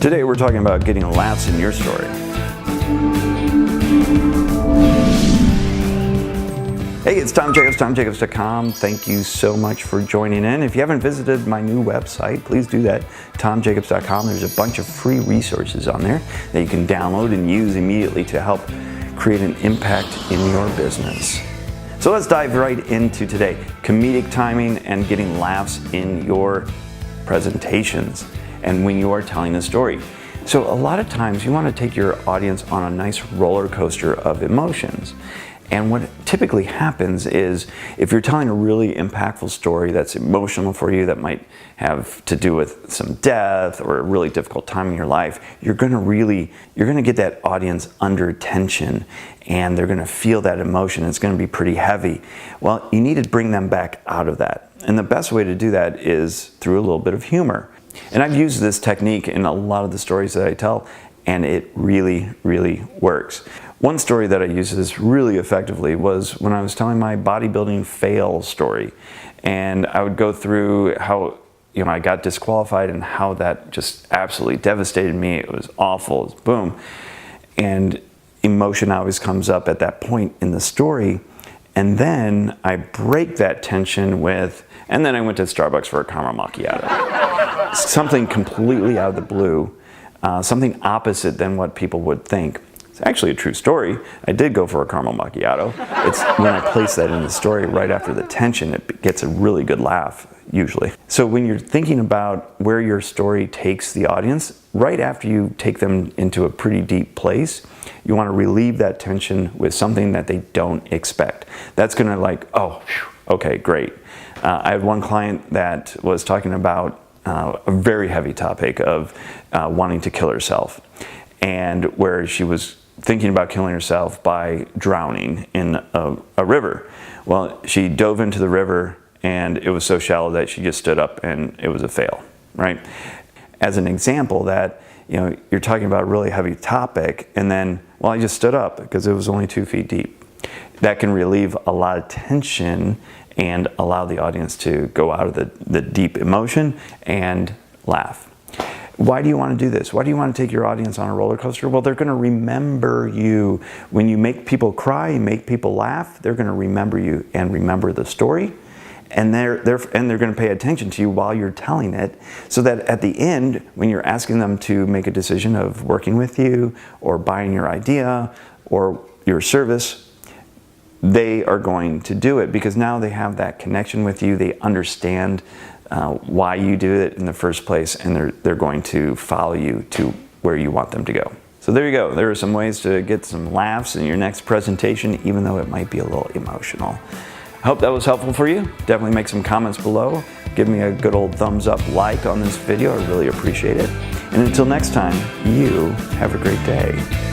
Today we're talking about getting laughs in your story. Hey, it's Tom Jackobs, TomJacobs.com. Thank you so much for joining in. If you haven't visited my new website, please do that, TomJacobs.com. There's a bunch of free resources on there that you can download and use immediately to help create an impact in your business. So let's dive right into today. Comedic timing and getting laughs in your presentations and when you are telling a story. So a lot of times you want to take your audience on a nice roller coaster of emotions. And what typically happens is if you're telling a really impactful story that's emotional for you, that might have to do with some death or a really difficult time in your life, you're going to get that audience under tension and they're going to feel that emotion. It's going to be pretty heavy. Well, you need to bring them back out of that. And the best way to do that is through a little bit of humor. And I've used this technique in a lot of the stories that I tell, and it really, really works. One story that I used this really effectively was when I was telling my bodybuilding fail story. And I would go through how I got disqualified and how that just absolutely devastated me. It was awful. It was boom. And emotion always comes up at that point in the story. And then I break that tension with, and then I went to Starbucks for a caramel macchiato. Something completely out of the blue, something opposite than what people would think. It's actually a true story. I did go for a caramel macchiato. It's when I place that in the story right after the tension, it gets a really good laugh, usually. So when you're thinking about where your story takes the audience, right after you take them into a pretty deep place, you want to relieve that tension with something that they don't expect. That's going to okay, great. I had one client that was talking about a very heavy topic of wanting to kill herself, and where she was thinking about killing herself by drowning in a river. Well, she dove into the river and it was so shallow that she just stood up and it was a fail, right? As an example that, you're talking about a really heavy topic and then, well, I just stood up because it was only 2 feet deep. That can relieve a lot of tension and allow the audience to go out of the deep emotion and laugh. Why do you want to do this? Why do you want to take your audience on a roller coaster? Well, they're going to remember you. When you make people cry, you make people laugh, they're going to remember you and remember the story. And they're going to pay attention to you while you're telling it, so that at the end, when you're asking them to make a decision of working with you or buying your idea or your service, they are going to do it because now they have that connection with you. They understand why you do it in the first place, and they're going to follow you to where you want them to go. So there you go. There are some ways to get some laughs in your next presentation, even though it might be a little emotional. I hope that was helpful for you. Definitely make some comments below. Give me a good old thumbs up like on this video. I really appreciate it. And until next time, you have a great day.